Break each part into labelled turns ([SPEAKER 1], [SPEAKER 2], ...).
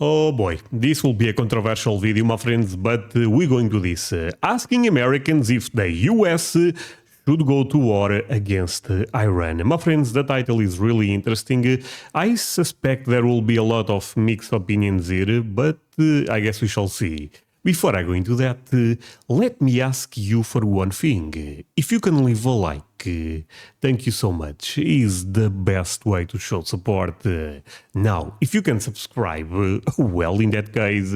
[SPEAKER 1] Oh boy, this will be a controversial video, my friends, but we're going to this. Asking Americans if the US should go to war against Iran. My friends, the title is really interesting. I suspect there will be a lot of mixed opinions here, but I guess we shall see. Before I go into that, let me ask you for one thing. If you can leave a like, thank you so much. Is the best way to show support. Now, if you can subscribe, well, in that case,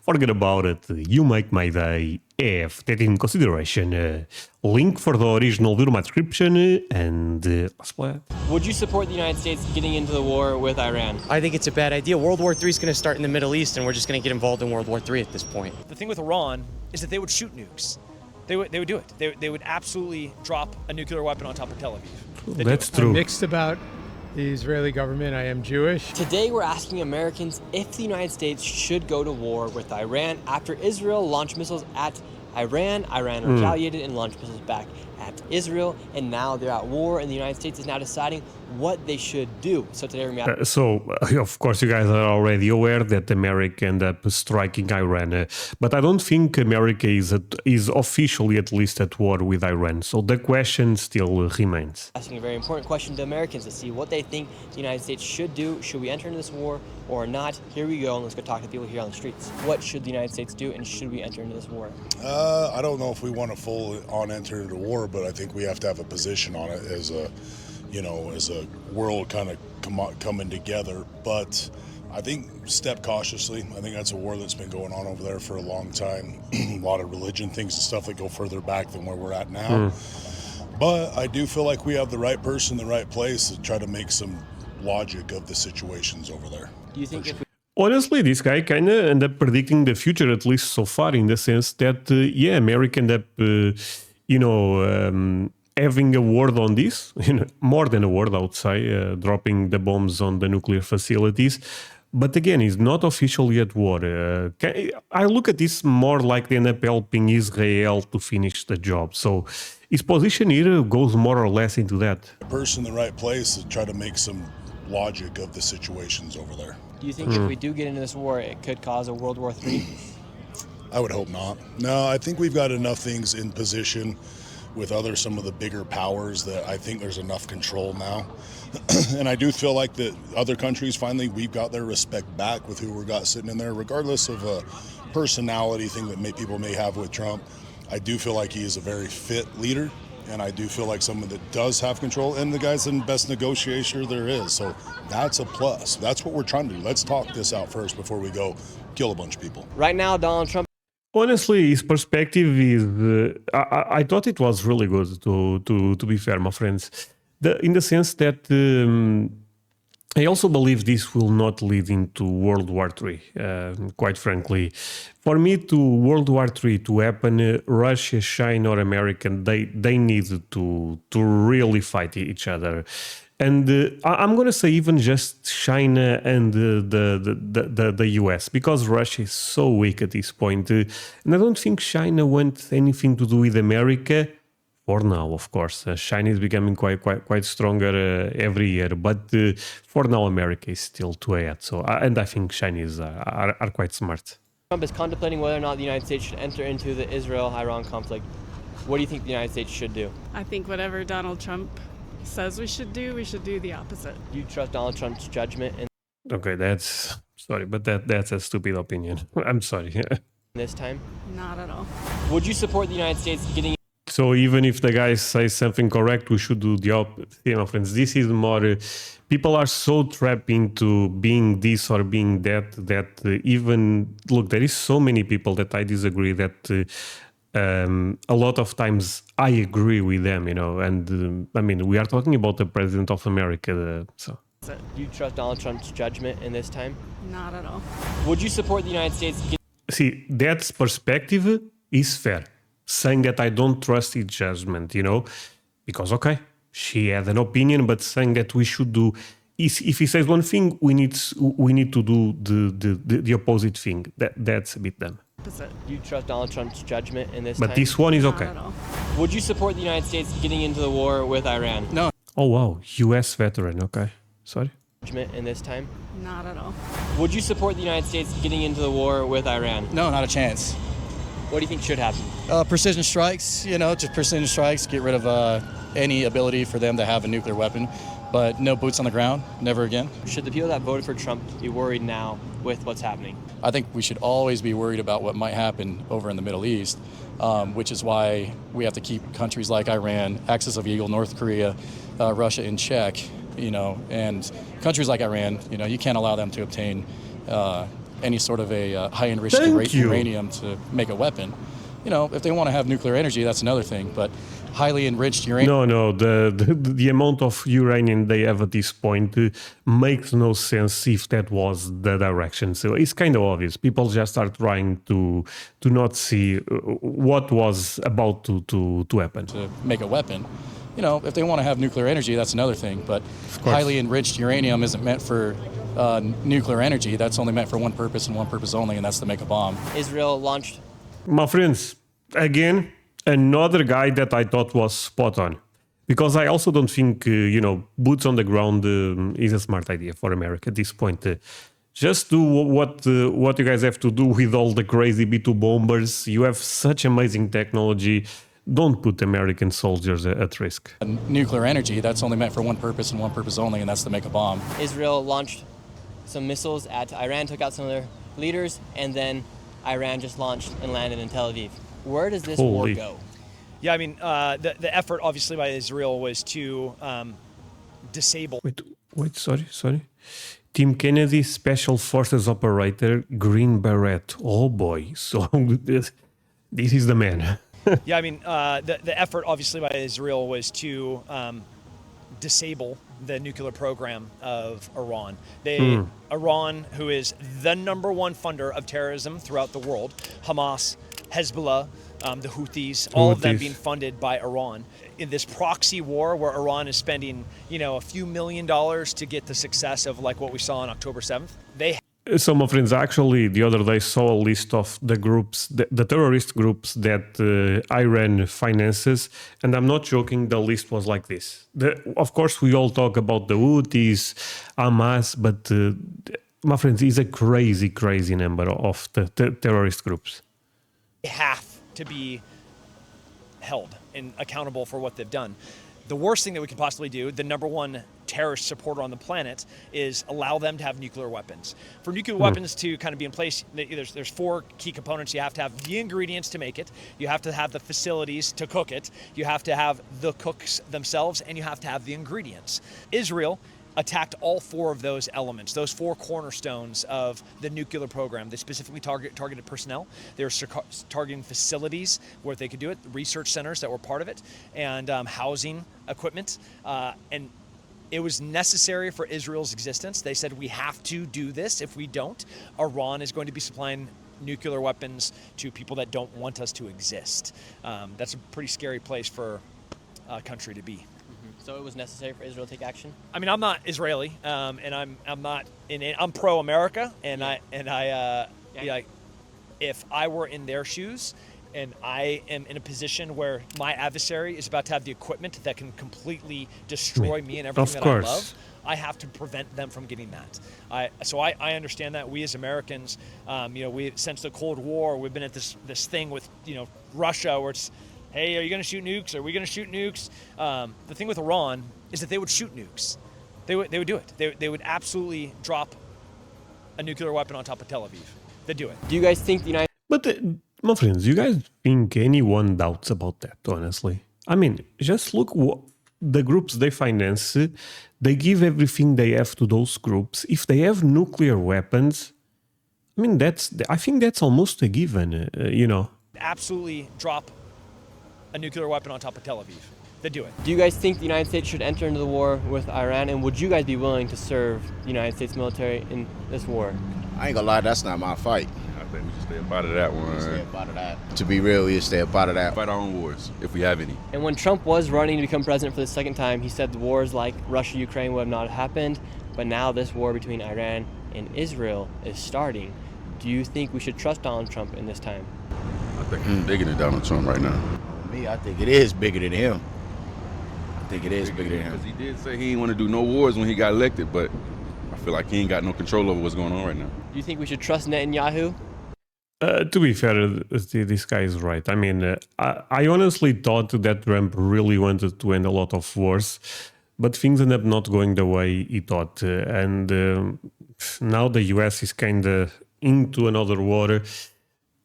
[SPEAKER 1] forget about it. You make my day. Have that in consideration. Link for the original video in my description, and let's play it.
[SPEAKER 2] Would you support the United States getting into the war with Iran?
[SPEAKER 3] I think it's a bad idea. World War III is going to start in the Middle East, and we're just going to get involved in World War III at this point.
[SPEAKER 4] The thing with Iran is that they would shoot nukes. They would do it. They would absolutely drop a nuclear weapon on top of Tel Aviv.
[SPEAKER 1] That's true.
[SPEAKER 5] I'm mixed about the Israeli government. I am Jewish.
[SPEAKER 2] Today we're asking Americans if the United States should go to war with Iran after Israel launched missiles at Iran. Iran retaliated and launched missiles back at Israel, and now they're at war, and the United States is now deciding what they should do. So today we're going to
[SPEAKER 1] Of course, you guys are already aware that America ended up striking Iran, but I don't think America is officially at least at war with Iran. So the question still remains.
[SPEAKER 2] asking a very important question to Americans to see what they think the United States should do. Should we enter into this war or not? Here we go, and let's go talk to people here on the streets. What should the United States do, and should we enter into this war?
[SPEAKER 6] I don't know if we want to full-on enter into war, but I think we have to have a position on it as a, as a world kind of coming together. But I think step cautiously. I think that's a war that's been going on over there for a long time. A lot of religion things and stuff that go further back than where we're at now. But I do feel like we have the right person in the right place to try to make some logic of the situations over there.
[SPEAKER 2] Do you think if we
[SPEAKER 1] Honestly, this guy kind of ended up predicting the future, at least so far, in the sense that, America ended up, having a word on this, more than a word, I would say, dropping the bombs on the nuclear facilities. But again, he's not officially at war. I look at this more like they end up helping Israel to finish the job. So his position here goes more or less into that.
[SPEAKER 6] Person in the right place to try to make some logic of the situations over there.
[SPEAKER 2] Do you think if we do get into this war, it could cause a World War III?
[SPEAKER 6] I would hope not. No, I think we've got enough things in position with some of the bigger powers that I think there's enough control now. And I do feel like that other countries, finally, we've got their respect back with who we've got sitting in there, regardless of a personality thing that people may have with Trump. I do feel like he is a very fit leader, and I do feel like someone that does have control, and the guy's the best negotiator there is. So that's a plus. That's what we're trying to do. Let's talk this out first before we go kill a bunch of people.
[SPEAKER 2] Right now, Donald Trump
[SPEAKER 1] Honestly, his perspective is. I thought it was really good. To be fair, my friends, in the sense that I also believe this will not lead into World War III. Quite frankly, for me, to World War III to happen, Russia, China, or America, they need to really fight each other. And I'm going to say even just China and the US, because Russia is so weak at this point. And I don't think China wants anything to do with America for now, of course. China is becoming quite stronger every year. But for now, America is still too ahead. So, and I think Chinese are quite smart.
[SPEAKER 2] Trump is contemplating whether or not the United States should enter into the Israel-Iran conflict. What do you think the United States should do?
[SPEAKER 7] I think whatever Donald Trump says we should do the opposite.
[SPEAKER 2] Do you trust Donald Trump's judgment in
[SPEAKER 1] Okay, that's that's a stupid opinion. I'm sorry.
[SPEAKER 2] this time?
[SPEAKER 7] Not at all.
[SPEAKER 2] Would you support the United States getting
[SPEAKER 1] So even if the guy says something correct, we should do the opposite. My friends, this is more. People are so trapped into being this or being that even look, there is so many people that I disagree that. A lot of times I agree with them, and I mean, we are talking about the president of America. So
[SPEAKER 2] Do you trust Donald Trump's judgment in this time?
[SPEAKER 7] Not at all.
[SPEAKER 2] Would you support the United States
[SPEAKER 1] see, that perspective is fair. Saying that I don't trust his judgment, because okay, she had an opinion, but saying that we should do. If he says one thing, we need to do the opposite thing. That's a bit dumb.
[SPEAKER 7] Opposite.
[SPEAKER 2] Do you trust Donald Trump's judgment in this
[SPEAKER 1] But
[SPEAKER 2] time?
[SPEAKER 1] this one is
[SPEAKER 7] Not
[SPEAKER 1] okay.
[SPEAKER 7] at all.
[SPEAKER 2] Would you support the United States getting into the war with Iran?
[SPEAKER 4] No.
[SPEAKER 1] Oh wow, U.S. veteran. Okay, sorry.
[SPEAKER 2] in this time?
[SPEAKER 7] Not at all.
[SPEAKER 2] Would you support the United States getting into the war with Iran?
[SPEAKER 8] No, not a chance.
[SPEAKER 2] What do you think should happen?
[SPEAKER 8] Precision strikes, just precision strikes, get rid of any ability for them to have a nuclear weapon, but no boots on the ground, never again.
[SPEAKER 2] Should the people that voted for Trump be worried now with what's happening?
[SPEAKER 8] I think we should always be worried about what might happen over in the Middle East, which is why we have to keep countries like Iran, Axis of Eagle, North Korea, Russia in check, and countries like Iran, you can't allow them to obtain any sort of a high enriched uranium to make a weapon. If they want to have nuclear energy, that's another thing, but highly enriched uranium.
[SPEAKER 1] No, the amount of uranium they have at this point makes no sense if that was the direction. So it's kind of obvious. People just are trying to not see what was about to happen.
[SPEAKER 8] To make a weapon. If they want to have nuclear energy, that's another thing, but highly enriched uranium isn't meant for nuclear energy. That's only meant for one purpose and one purpose only, and that's to make a bomb.
[SPEAKER 2] Israel launched...
[SPEAKER 1] My friends, again, another guy that I thought was spot on. Because I also don't think, boots on the ground is a smart idea for America at this point. Just do what you guys have to do with all the crazy B-2 bombers. You have such amazing technology. Don't put American soldiers at risk.
[SPEAKER 8] Nuclear energy, that's only meant for one purpose and one purpose only, and that's to make a bomb.
[SPEAKER 2] Israel launched some missiles at Iran, took out some of their leaders, and then Iran just launched and landed in Tel Aviv. Where does this war go?
[SPEAKER 4] Yeah, I mean, the effort obviously by Israel was to disable.
[SPEAKER 1] Wait, sorry. Team Kennedy, Special Forces Operator, Green Beret. Oh boy, so this is the man.
[SPEAKER 4] Yeah, I mean, the effort obviously by Israel was to disable the nuclear program of Iran. Iran, who is the number one funder of terrorism throughout the world, Hamas, Hezbollah, the Houthis, all of them being funded by Iran. In this proxy war where Iran is spending, a few $1 million to get the success of like what we saw on October 7th,
[SPEAKER 1] So, my friends, actually, the other day saw a list of the groups, the terrorist groups that Iran finances, and I'm not joking, the list was like this. Of course, we all talk about the Houthis, Hamas, but, my friends, it's a crazy, crazy number of the terrorist groups.
[SPEAKER 4] They have to be held and accountable for what they've done. The worst thing that we could possibly do, the number one terrorist supporter on the planet, is allow them to have nuclear weapons. For nuclear weapons to kind of be in place, there's four key components. You have to have the ingredients to make it. You have to have the facilities to cook it. You have to have the cooks themselves, and you have to have the ingredients. Israel attacked all four of those elements, those four cornerstones of the nuclear program. They specifically targeted personnel. They were targeting facilities where they could do it, research centers that were part of it, and housing equipment. And it was necessary for Israel's existence. They said, we have to do this. If we don't, Iran is going to be supplying nuclear weapons to people that don't want us to exist. That's a pretty scary place for a country to be.
[SPEAKER 2] So it was necessary for Israel to take action?
[SPEAKER 4] I mean, I'm not Israeli, and I'm pro-America, and if I were in their shoes, and I am in a position where my adversary is about to have the equipment that can completely destroy me and everything that I love, I have to prevent them from getting that. So I understand that. We as Americans, we since the Cold War, we've been at this thing with Russia where it's, hey, are you going to shoot nukes? Are we going to shoot nukes? The thing with Iran is that they would shoot nukes. They would do it. They would absolutely drop a nuclear weapon on top of Tel Aviv. They'd do it.
[SPEAKER 2] Do you guys think the United...
[SPEAKER 1] But, my friends, you guys think anyone doubts about that, honestly? I mean, just look the groups they finance. They give everything they have to those groups. If they have nuclear weapons, I mean, I think that's almost a given,
[SPEAKER 4] Absolutely drop a nuclear weapon on top of Tel Aviv. They'd do it.
[SPEAKER 2] Do you guys think the United States should enter into the war with Iran, and would you guys be willing to serve the United States military in this war?
[SPEAKER 9] I ain't gonna lie, that's not my fight.
[SPEAKER 10] I think we should stay up out of that one.
[SPEAKER 9] Stay up out of that. To be real, we stay up out of that.
[SPEAKER 10] Fight our own wars, if we have any.
[SPEAKER 2] And when Trump was running to become president for the second time, he said the wars like Russia-Ukraine would have not happened, but now this war between Iran and Israel is starting. Do you think we should trust Donald Trump in this time?
[SPEAKER 10] I think he's bigger than Donald Trump right now.
[SPEAKER 9] Me, I think it is bigger than him. Because he did say he didn't want to do no wars when he got elected, but
[SPEAKER 10] feel like he ain't got no control over what's going on right now.
[SPEAKER 2] Do you think we should trust Netanyahu?
[SPEAKER 1] To be fair, this guy is right. I mean, I honestly thought that Trump really wanted to end a lot of wars, but things ended up not going the way he thought. Now the US is kind of into another war.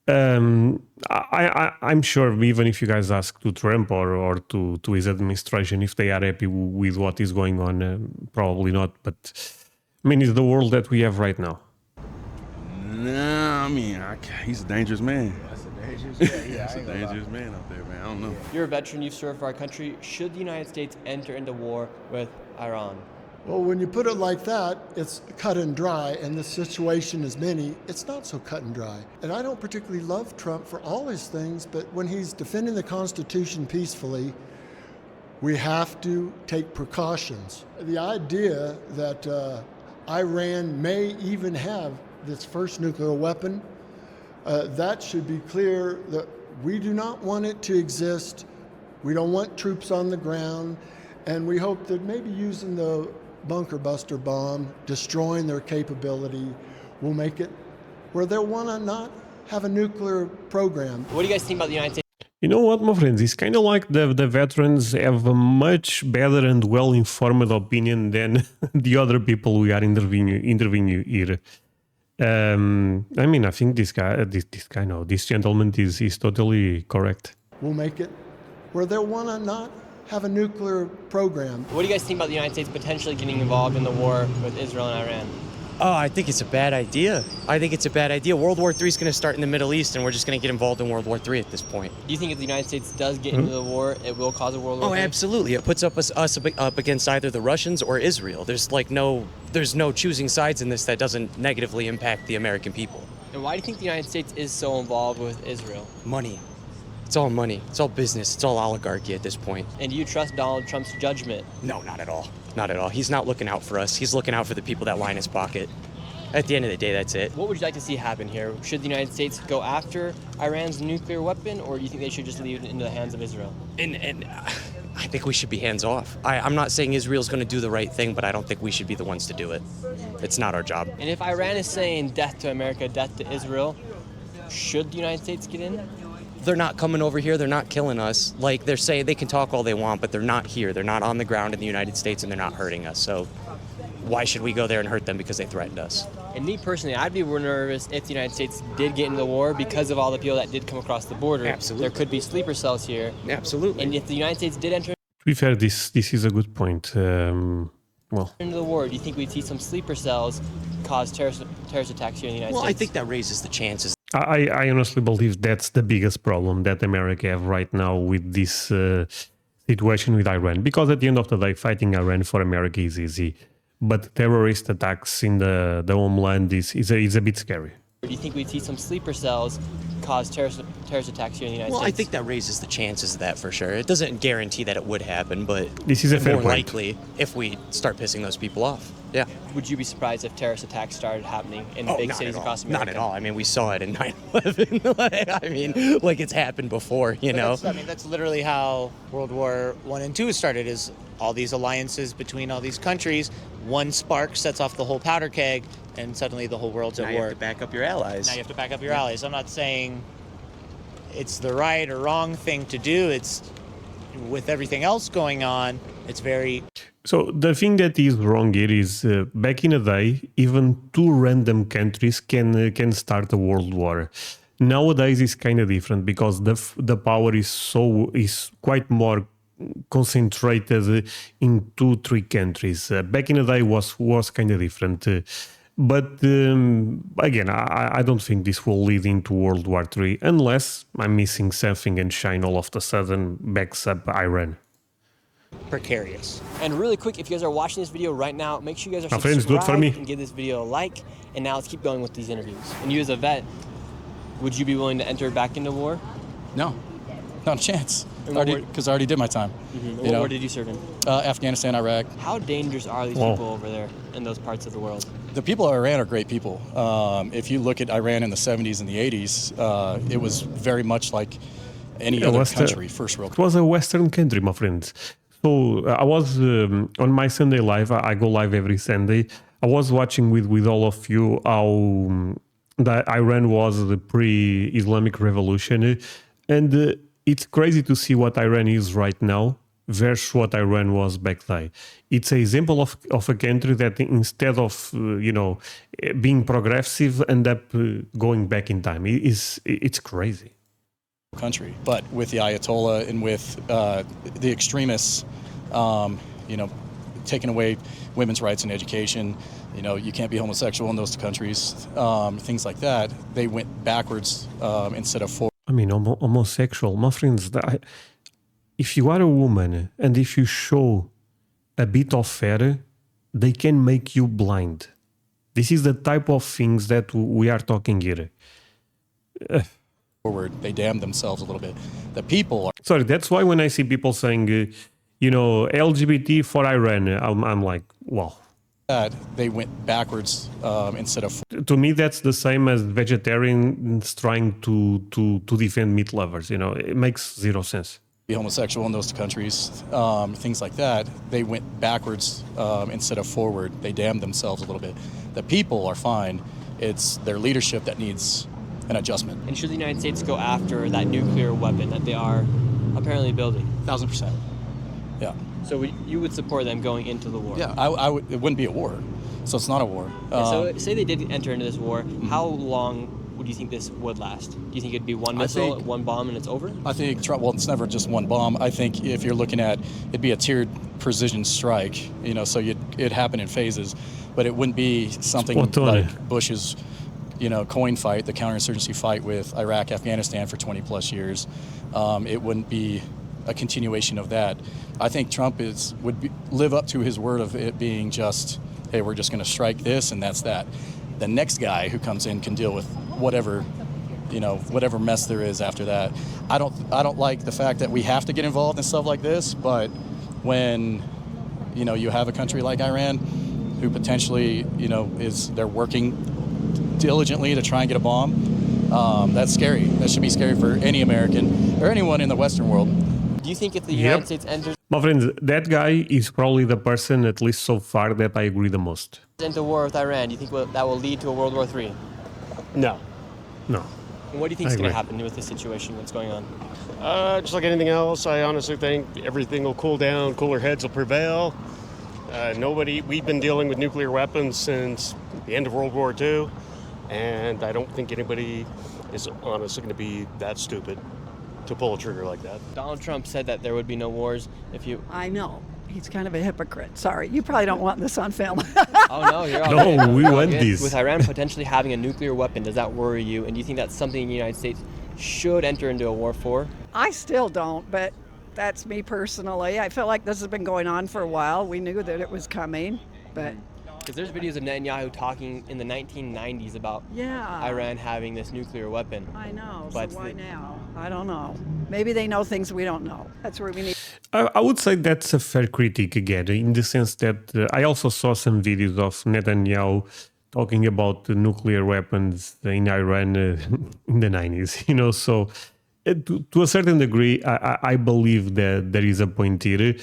[SPEAKER 1] I'm sure even if you guys ask to Trump or to his administration if they are happy with what is going on, probably not. But I mean, it's the world that we have right now.
[SPEAKER 10] Nah, I mean, he's a dangerous man.
[SPEAKER 9] That's a dangerous man. Yeah,
[SPEAKER 10] He's a dangerous man out there, man. I don't know.
[SPEAKER 2] You're a veteran, you've served for our country. Should the United States enter into war with Iran?
[SPEAKER 11] Well, when you put it like that, it's cut and dry, and the situation is many. It's not so cut and dry. And I don't particularly love Trump for all his things, but when he's defending the Constitution peacefully, we have to take precautions. The idea that Iran may even have this first nuclear weapon, that should be clear that we do not want it to exist. We don't want troops on the ground, and we hope that maybe using the bunker buster bomb, destroying their capability, will make it where they'll want to not have a nuclear program.
[SPEAKER 2] What do you guys think about the United States?
[SPEAKER 1] You know what, my friends? It's kind of like the veterans have a much better and well-informed opinion than the other people we are interviewing here. I mean, I think this gentleman is totally correct.
[SPEAKER 11] We'll make it where they'll want to not have a nuclear program.
[SPEAKER 2] What do you guys think about the United States potentially getting involved in the war with Israel and Iran?
[SPEAKER 3] Oh, I think it's a bad idea. World War III is going to start in the Middle East, and we're just going to get involved in World War III at this point.
[SPEAKER 2] Do you think if the United States does get into the war, it will cause a World War
[SPEAKER 3] Oh,
[SPEAKER 2] III?
[SPEAKER 3] absolutely. It puts us up against either the Russians or Israel. There's no choosing sides in this that doesn't negatively impact the American people.
[SPEAKER 2] And why do you think the United States is so involved with Israel?
[SPEAKER 3] Money. It's all money. It's all business. It's all oligarchy at this point.
[SPEAKER 2] And do you trust Donald Trump's judgment?
[SPEAKER 3] No, not at all. Not at all. He's not looking out for us. He's looking out for the people that line his pocket. At the end of the day, that's it.
[SPEAKER 2] What would you like to see happen here? Should the United States go after Iran's nuclear weapon, or do you think they should just leave it into the hands of Israel?
[SPEAKER 3] And I think we should be hands off. I'm not saying Israel's going to do the right thing, but I don't think we should be the ones to do it. It's not our job.
[SPEAKER 2] And if Iran is saying death to America, death to Israel, should the United States get in?
[SPEAKER 3] They're not coming over here. They're not killing us. Like, they're saying they can talk all they want, but they're not here. They're not on the ground in the United States, and they're not hurting us. So why should we go there and hurt them because they threatened us?
[SPEAKER 2] And me personally, I'd be more nervous if the United States did get into the war because of all the people that did come across the border.
[SPEAKER 3] Absolutely.
[SPEAKER 2] There could be sleeper cells here.
[SPEAKER 3] Absolutely.
[SPEAKER 2] And if the United States did enter
[SPEAKER 1] To be fair, this is a good point.
[SPEAKER 2] into the war, do you think we'd see some sleeper cells cause terrorist attacks here in the United
[SPEAKER 3] Well,
[SPEAKER 2] States?
[SPEAKER 3] I think that raises the chances.
[SPEAKER 1] I honestly believe that's the biggest problem that America have right now with this situation with Iran. Because at the end of the day, fighting Iran for America is easy. But terrorist attacks in the homeland is a bit scary.
[SPEAKER 2] Do you think we'd see some sleeper cells cause terrorist attacks here in the United
[SPEAKER 3] Well,
[SPEAKER 2] States?
[SPEAKER 3] I think that raises the chances of that for sure. It doesn't guarantee that it would happen, but
[SPEAKER 1] This is a fair
[SPEAKER 3] more
[SPEAKER 1] point.
[SPEAKER 3] likely if we start pissing those people off. Yeah.
[SPEAKER 2] Would you be surprised if terrorist attacks started happening in big
[SPEAKER 3] not
[SPEAKER 2] cities
[SPEAKER 3] at all.
[SPEAKER 2] across America?
[SPEAKER 3] Not at all. I mean, we saw it in 9/11. Like it's happened before, you know?
[SPEAKER 12] That's literally how World War I and II started, is all these alliances between all these countries. One spark sets off the whole powder keg, and suddenly the whole world's
[SPEAKER 3] Now
[SPEAKER 12] at
[SPEAKER 3] you
[SPEAKER 12] war.
[SPEAKER 3] have to back up your allies.
[SPEAKER 12] Now you have to back up your allies. I'm not saying it's the right or wrong thing to do. It's with everything else going on, it's very...
[SPEAKER 1] So the thing that is wrong here is back in the day, even two random countries can start a world war. Nowadays it's kind of different because the power is quite more concentrated in 2-3 countries. Back in the day was kind of different. But again, I don't think this will lead into World War III unless I'm missing something and China all of a sudden backs up Iran.
[SPEAKER 12] precarious.
[SPEAKER 2] And really quick, if you guys are watching this video right now, make sure you guys are
[SPEAKER 1] My friends, do it for me.
[SPEAKER 2] and give this video a like. And now let's keep going with these interviews. And you as a vet, would you be willing to enter back into war?
[SPEAKER 8] No, not a chance.
[SPEAKER 2] And what
[SPEAKER 8] Because I already did my time.
[SPEAKER 2] What war did you serve in?
[SPEAKER 8] Afghanistan, Iraq.
[SPEAKER 2] How dangerous are these people over there in those parts of the world?
[SPEAKER 8] The people of Iran are great people. If you look at Iran in the 70s and the 80s, it was very much like any other country, first world.
[SPEAKER 1] It was a Western country, my friends. So I was on my Sunday live. I go live every Sunday. I was watching with all of you how that Iran was the pre-Islamic revolution, and it's crazy to see what Iran is right now versus what Iran was back then. It's an example of a country that instead of being progressive, end up going back in time. It's crazy.
[SPEAKER 8] Country, but with the Ayatollah and with the extremists, taking away women's rights and education, you can't be homosexual in those countries, things like that. They went backwards instead of forward.
[SPEAKER 1] I mean, homosexual, my friends. If you are a woman and if you show a bit of hair, they can make you blind. This is the type of things that we are talking here.
[SPEAKER 8] Forward, they damn themselves a little bit. The people are.
[SPEAKER 1] Sorry, that's why when I see people saying, LGBT for Iran, I'm like, wow.
[SPEAKER 8] They went backwards instead of.
[SPEAKER 1] To me, that's the same as vegetarians trying to defend meat lovers. It makes zero sense.
[SPEAKER 8] Be homosexual in those countries, things like that. They went backwards instead of forward. They damned themselves a little bit. The people are fine. It's their leadership that needs an adjustment.
[SPEAKER 2] And should the United States go after that nuclear weapon that they are apparently building?
[SPEAKER 8] 1,000%. Yeah.
[SPEAKER 2] So you would support them going into the war?
[SPEAKER 8] Yeah, I would. It wouldn't be a war, so it's not a war.
[SPEAKER 2] So say they did enter into this war, how long would you think this would last? Do you think it'd be one missile, one bomb, and it's over?
[SPEAKER 8] I think, it's never just one bomb. I think if you're looking at, it'd be a tiered precision strike, so it'd happen in phases, but it wouldn't be something like Bush's, coin fight, the counterinsurgency fight with Iraq, Afghanistan for 20 plus years. It wouldn't be a continuation of that. I think Trump would live up to his word of it being just, hey, we're just going to strike this and that's that. The next guy who comes in can deal with whatever mess there is after that. I don't like the fact that we have to get involved in stuff like this, but when you have a country like Iran who potentially they're working diligently to try and get a bomb, that's scary. That should be scary for any American or anyone in the Western world.
[SPEAKER 2] Do you think if the United States enters
[SPEAKER 1] My friends, that guy is probably the person, at least so far, that I agree the most.
[SPEAKER 2] into war with Iran, do you think that will lead to a World War III?
[SPEAKER 13] No.
[SPEAKER 1] No.
[SPEAKER 2] And what do you think is going to happen with this situation that's going on?
[SPEAKER 13] Just like anything else, I honestly think everything will cool down, cooler heads will prevail. We've been dealing with nuclear weapons since the end of World War II, and I don't think anybody is honestly going to be that stupid to pull a trigger like that.
[SPEAKER 2] Donald Trump said that there would be no wars if you...
[SPEAKER 14] I know. He's kind of a hypocrite. Sorry. You probably don't want this on film.
[SPEAKER 2] Oh, no, you're all
[SPEAKER 1] No,
[SPEAKER 2] good.
[SPEAKER 1] we
[SPEAKER 2] You're all
[SPEAKER 1] want
[SPEAKER 2] good.
[SPEAKER 1] this.
[SPEAKER 2] With Iran potentially having a nuclear weapon, does that worry you? And do you think that's something the United States should enter into a war for?
[SPEAKER 14] I still don't, but that's me personally. I feel like this has been going on for a while. We knew that it was coming, but...
[SPEAKER 2] Because there's videos of Netanyahu talking in the 1990s about Iran having this nuclear weapon.
[SPEAKER 14] I know,
[SPEAKER 2] But
[SPEAKER 14] so why now? I don't know. Maybe they know things we don't know. That's where we need...
[SPEAKER 1] I would say that's a fair critique again, in the sense that I also saw some videos of Netanyahu talking about the nuclear weapons in Iran in the 90s, so to a certain degree, I believe that there is a point here.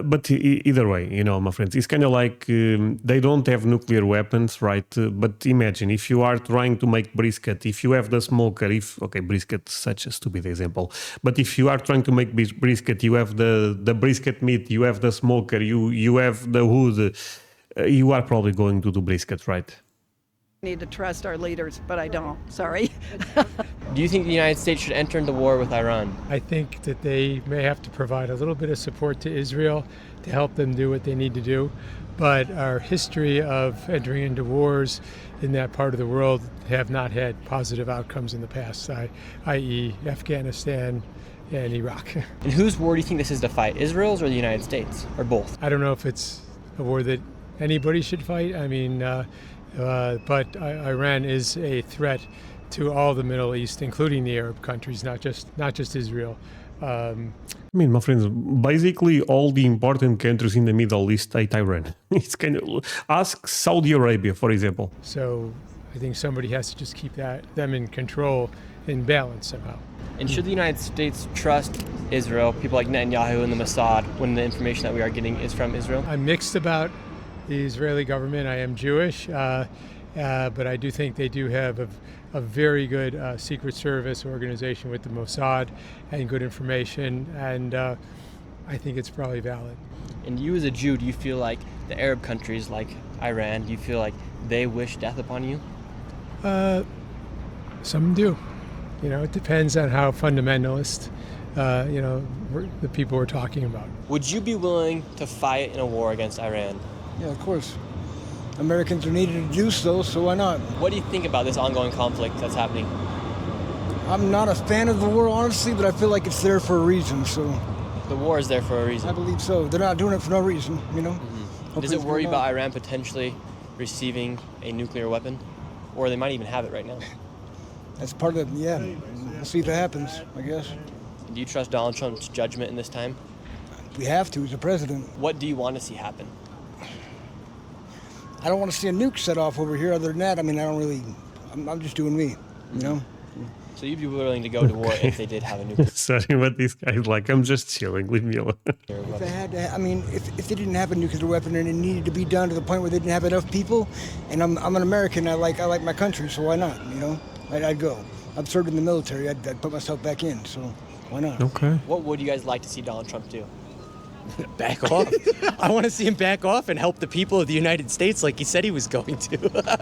[SPEAKER 1] But either way, my friends, it's kind of like they don't have nuclear weapons, right? But imagine if you are trying to make brisket, if you have the smoker, brisket is such a stupid example. But if you are trying to make brisket, you have the brisket meat, you have the smoker, you have the wood, you are probably going to do brisket, right?
[SPEAKER 14] Need to trust our leaders, but I don't. Sorry.
[SPEAKER 2] Do you think the United States should enter into war with Iran?
[SPEAKER 5] I think that they may have to provide a little bit of support to Israel to help them do what they need to do. But our history of entering into wars in that part of the world have not had positive outcomes in the past, i.e. Afghanistan and Iraq.
[SPEAKER 2] And whose war do you think this is to fight, Israel's or the United States, or both?
[SPEAKER 5] I don't know if it's a war that anybody should fight. I mean, but Iran is a threat to all the Middle East, including the Arab countries, not just Israel.
[SPEAKER 1] I mean, my friends, basically all the important countries in the Middle East hate Iran. It's kind of, ask Saudi Arabia, for example.
[SPEAKER 5] So I think somebody has to just keep them in control, in balance somehow.
[SPEAKER 2] And should the United States trust Israel, people like Netanyahu and the Mossad, when the information that we are getting is from Israel?
[SPEAKER 5] I'm mixed about the Israeli government. I am Jewish, but I do think they do have a very good Secret Service organization with the Mossad and good information, and I think it's probably valid.
[SPEAKER 2] And you as a Jew, do you feel like the Arab countries like Iran, do you feel like they wish death upon you?
[SPEAKER 5] Some do. It depends on how fundamentalist, the people we're talking about.
[SPEAKER 2] Would you be willing to fight in a war against Iran?
[SPEAKER 15] Yeah, of course. Americans are needed to do so why not?
[SPEAKER 2] What do you think about this ongoing conflict that's happening?
[SPEAKER 15] I'm not a fan of the war, honestly, but I feel like it's there for a reason, so...
[SPEAKER 2] The war is there for a reason.
[SPEAKER 15] I believe so. They're not doing it for no reason,
[SPEAKER 2] Does it worry about Iran potentially receiving a nuclear weapon? Or they might even have it right now?
[SPEAKER 15] That's part of it, yeah. We'll see if that happens, I guess.
[SPEAKER 2] Do you trust Donald Trump's judgment in this time?
[SPEAKER 15] We have to, he's the president.
[SPEAKER 2] What do you want to see happen?
[SPEAKER 15] I don't want to see a nuke set off over here. Other than that, I'm just doing me,
[SPEAKER 2] So you'd be willing to go to war if they did have a nuclear
[SPEAKER 1] Sorry, but this guy's like, I'm just chilling, leave me alone.
[SPEAKER 15] If they had to, if they didn't have a nuclear weapon and it needed to be done to the point where they didn't have enough people, and I'm an American, I like my country, so why not? I'd go. I've served in the military. I'd put myself back in, so why not?
[SPEAKER 1] Okay.
[SPEAKER 2] What would you guys like to see Donald Trump do?
[SPEAKER 3] Back off. I want to see him back off and help the people of the United States like he said he was going to.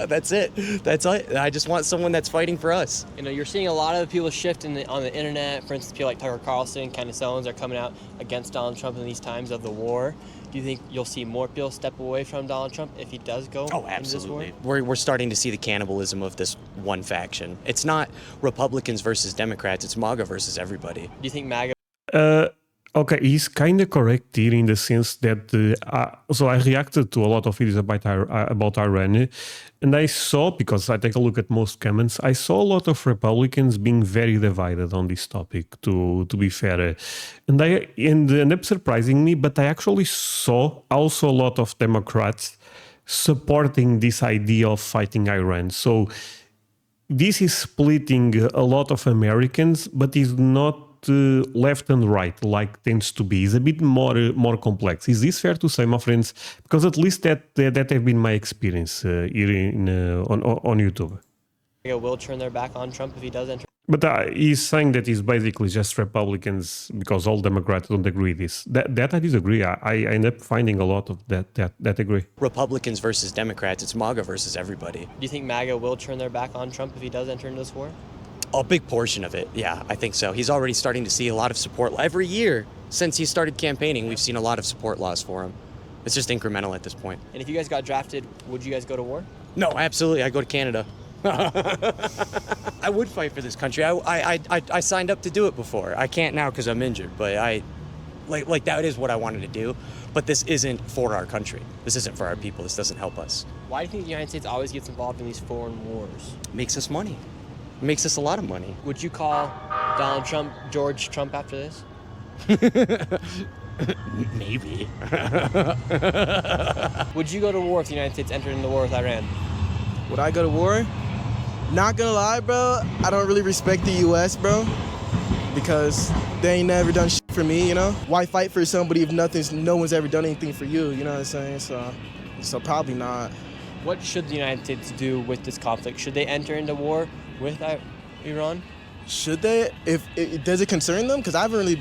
[SPEAKER 3] That's it. That's it. I just want someone that's fighting for us.
[SPEAKER 2] You're seeing a lot of people shift on the internet. For instance, people like Tucker Carlson, Candace Owens are coming out against Donald Trump in these times of the war. Do you think you'll see more people step away from Donald Trump if he does go
[SPEAKER 3] Oh, absolutely. Into this war? We're starting to see the cannibalism of this one faction. It's not Republicans versus Democrats. It's MAGA versus everybody.
[SPEAKER 2] Do you think MAGA...
[SPEAKER 1] Okay, he's kind of correct here in the sense that so I reacted to a lot of videos about Iran, and I saw, because I take a look at most comments, I saw a lot of Republicans being very divided on this topic. To be fair, and ended up surprising me, but I actually saw also a lot of Democrats supporting this idea of fighting Iran. So this is splitting a lot of Americans, but is not left and right like tends to be. Is a bit more complex. Is this fair to say, my friends? Because at least that have been my experience here on YouTube.
[SPEAKER 2] MAGA will turn their back on Trump if he does enter.
[SPEAKER 1] But he's saying that it's basically just Republicans because all Democrats don't agree this. That I disagree. I end up finding a lot of that agree.
[SPEAKER 3] Republicans versus Democrats. It's MAGA versus everybody.
[SPEAKER 2] Do you think MAGA will turn their back on Trump if he does enter into this war?
[SPEAKER 3] A big portion of it, yeah, I think so. He's already starting to see a lot of support. Every year since he started campaigning, we've seen a lot of support laws for him. It's just incremental at this point.
[SPEAKER 2] And if you guys got drafted, would you guys go to war?
[SPEAKER 3] No, absolutely. I'd go to Canada. I would fight for this country. I signed up to do it before. I can't now because I'm injured, but like that is what I wanted to do. But this isn't for our country. This isn't for our people. This doesn't help us.
[SPEAKER 2] Why do you think the United States always gets involved in these foreign wars?
[SPEAKER 3] It makes us money. It makes us a lot of money.
[SPEAKER 2] Would you call Donald Trump George Trump after this?
[SPEAKER 3] Maybe.
[SPEAKER 2] Would you go to war if the United States entered into war with Iran?
[SPEAKER 16] Would I go to war? Not gonna lie, bro, I don't really respect the U.S., bro, because they ain't never done shit for me, Why fight for somebody if no one's ever done anything for you, you know what I'm saying? So probably not.
[SPEAKER 2] What should the United States do with this conflict? Should they enter into war with Iran?
[SPEAKER 16] Should they? Does it concern them? Because I haven't really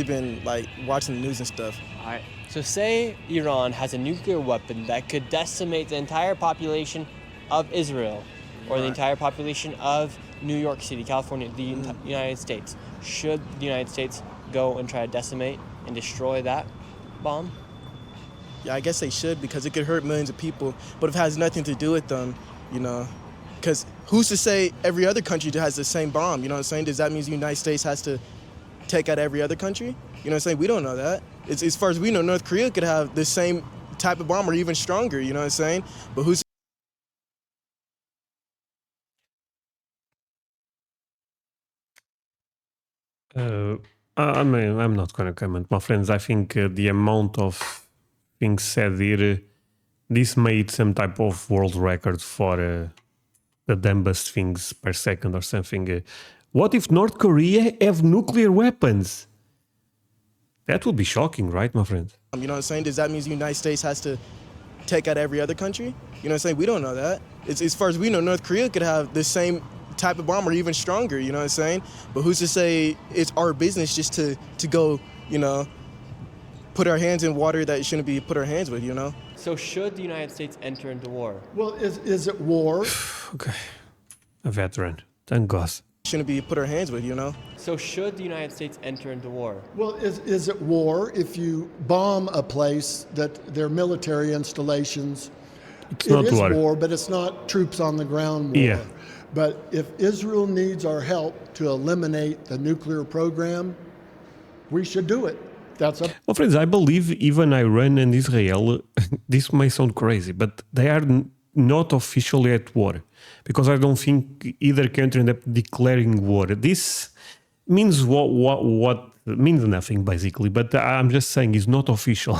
[SPEAKER 16] been like watching the news and stuff.
[SPEAKER 2] All right. So say Iran has a nuclear weapon that could decimate the entire population of Israel, or the entire population of New York City, California, the United States. Should the United States go and try to decimate and destroy that bomb?
[SPEAKER 16] Yeah, I guess they should, because it could hurt millions of people. But if it has nothing to do with them, because who's to say every other country has the same bomb? You know what I'm saying? Does that mean the United States has to take out every other country? You know what I'm saying? We don't know that. As far as we know, North Korea could have the same type of bomb or even stronger, you know what I'm saying? But who's...
[SPEAKER 1] I'm not going to comment, my friends. I think the amount of things said here, this made some type of world record for the dumbest things per second or something. What if North Korea have nuclear weapons? That would be shocking, right, my friend?
[SPEAKER 16] You know what I'm saying? Does that mean the United States has to take out every other country? You know what I'm saying? We don't know that. It's, as far as we know, North Korea could have the same type of bomb or even stronger, you know what I'm saying? But who's to say it's our business just to go, you know, put our hands in water that shouldn't be put our hands with, you know?
[SPEAKER 2] So should the United States enter into war?
[SPEAKER 11] Well, is it war?
[SPEAKER 1] Okay. A veteran. Thank God.
[SPEAKER 16] Shouldn't be put our hands with, you know?
[SPEAKER 2] So should the United States enter into war?
[SPEAKER 11] Well, is it war if you bomb a place that their military installations?
[SPEAKER 1] It's not
[SPEAKER 11] It is
[SPEAKER 1] war.
[SPEAKER 11] war, but it's not troops on the ground war.
[SPEAKER 1] Yeah.
[SPEAKER 11] But if Israel needs our help to eliminate the nuclear program, we should do it. That's up.
[SPEAKER 1] Well, friends, I believe even Iran and Israel, this may sound crazy, but they are not officially at war, because I don't think either country end up declaring war. This means what means nothing, basically, but I'm just saying it's not official.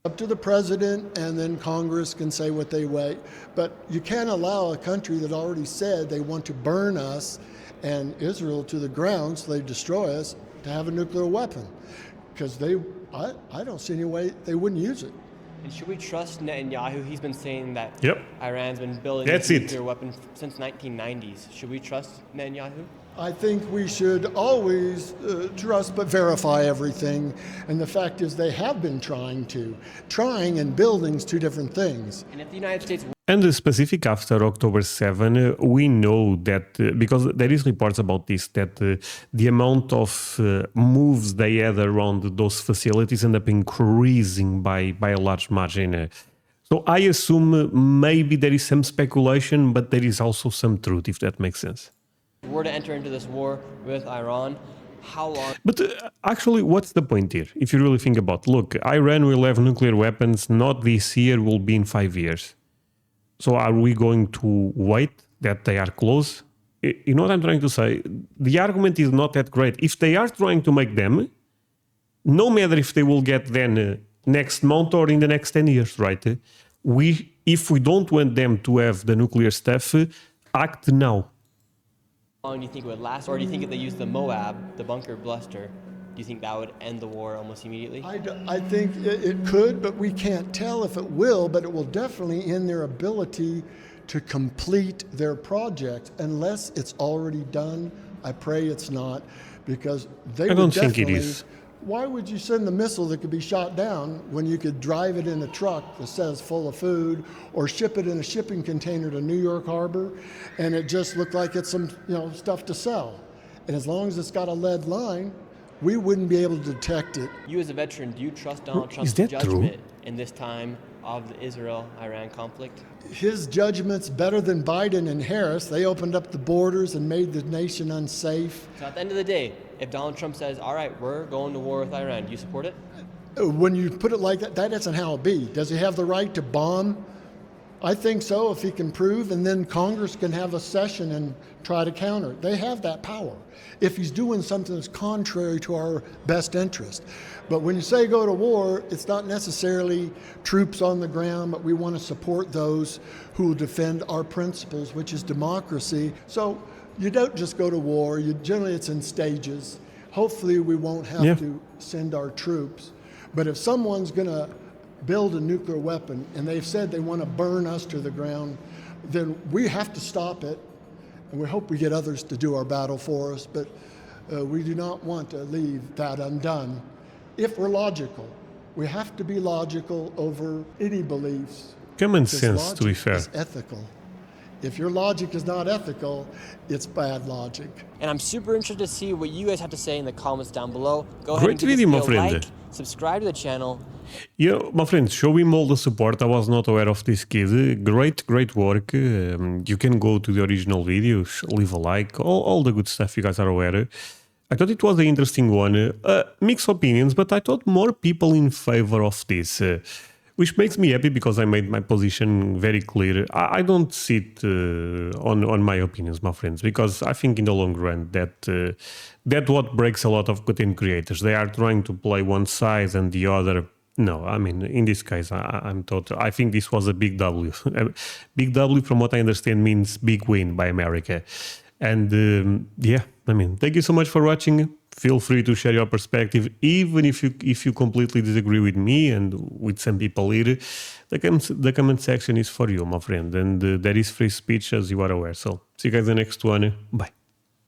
[SPEAKER 11] Up to the president, and then Congress can say what they want. But you can't allow a country that already said they want to burn us and Israel to the ground so they destroy us to have a nuclear weapon. Because I don't see any way they wouldn't use it.
[SPEAKER 2] And should we trust Netanyahu? He's been saying that
[SPEAKER 1] Yep.
[SPEAKER 2] Iran's been building
[SPEAKER 1] That's
[SPEAKER 2] a
[SPEAKER 1] it.
[SPEAKER 2] nuclear weapon since 1990s. Should we trust Netanyahu?
[SPEAKER 11] I think we should always trust but verify everything. And the fact is they have been trying to. Trying and building's two different things.
[SPEAKER 2] And if the United States
[SPEAKER 1] And specific after October 7, we know that, because there is reports about this, that the amount of moves they had around those facilities end up increasing by a large margin. So I assume maybe there is some speculation, but there is also some truth, if that makes sense.
[SPEAKER 2] were to enter into this war with Iran, how long?
[SPEAKER 1] But actually, what's the point here? If you really think about, look, Iran will have nuclear weapons not this year, will be in 5 years. So are we going to wait that they are close? You know what I'm trying to say? The argument is not that great. If they are trying to make them, no matter if they will get then next month or in the next 10 years, right? If we don't want them to have the nuclear stuff, act now.
[SPEAKER 2] How long do you think it would last? Or do you think if they use the Moab, the bunker bluster, do you think that would end the war almost immediately?
[SPEAKER 11] I think it could, but we can't tell if it will, but it will definitely end their ability to complete their project unless it's already done. I pray it's not, because they
[SPEAKER 1] I
[SPEAKER 11] would
[SPEAKER 1] don't think
[SPEAKER 11] definitely.
[SPEAKER 1] it is.
[SPEAKER 11] Why would you send a missile that could be shot down when you could drive it in a truck that says full of food, or ship it in a shipping container to New York Harbor, and it just looked like it's some stuff to sell? And as long as it's got a lead line, we wouldn't be able to detect it.
[SPEAKER 2] You as a veteran, do you trust Donald Trump's
[SPEAKER 1] that
[SPEAKER 2] judgment
[SPEAKER 1] true?
[SPEAKER 2] in this time of the Israel-Iran conflict?
[SPEAKER 11] His judgment's better than Biden and Harris. They opened up the borders and made the nation unsafe.
[SPEAKER 2] So at the end of the day, if Donald Trump says, all right, we're going to war with Iran, do you support it?
[SPEAKER 11] When you put it like that, that isn't how it be. Does he have the right to bomb? I think so, if he can prove, and then Congress can have a session and try to counter it. They have that power if he's doing something that's contrary to our best interest. But when you say go to war, it's not necessarily troops on the ground, but we want to support those who will defend our principles, which is democracy. So you don't just go to war. Generally, it's in stages. Hopefully, we won't have to send our troops. But if someone's going to build a nuclear weapon and they've said they want to burn us to the ground, then we have to stop it. And we hope we get others to do our battle for us. But we do not want to leave that undone. If we're logical, we have to be logical over any beliefs.
[SPEAKER 1] Common sense, to be fair.
[SPEAKER 11] It's ethical. If your logic is not ethical, it's bad logic.
[SPEAKER 2] And I'm super interested to see what you guys have to say in the comments down below. Go ahead
[SPEAKER 1] Great
[SPEAKER 2] and give this
[SPEAKER 1] video, my
[SPEAKER 2] video a
[SPEAKER 1] friend.
[SPEAKER 2] like, subscribe to the channel.
[SPEAKER 1] Yeah, my friend, show him all the support. I was not aware of this kid. Great work. You can go to the original videos, leave a like, all the good stuff you guys are aware. I thought it was an interesting one. Mixed opinions, but I thought more people in favor of this. Which makes me happy because I made my position very clear. I don't sit on my opinions, my friends, because I think in the long run that what breaks a lot of content creators. They are trying to play one side and the other. No, I mean, in this case, I think this was a big W. Big W, from what I understand, means big win by America. And yeah, I mean, thank you so much for watching. feel free to share your perspective, even if you completely disagree with me and with some people here. The comment section is for you, my friend, and that is free speech, as you are aware. So see you guys in the next one. Bye.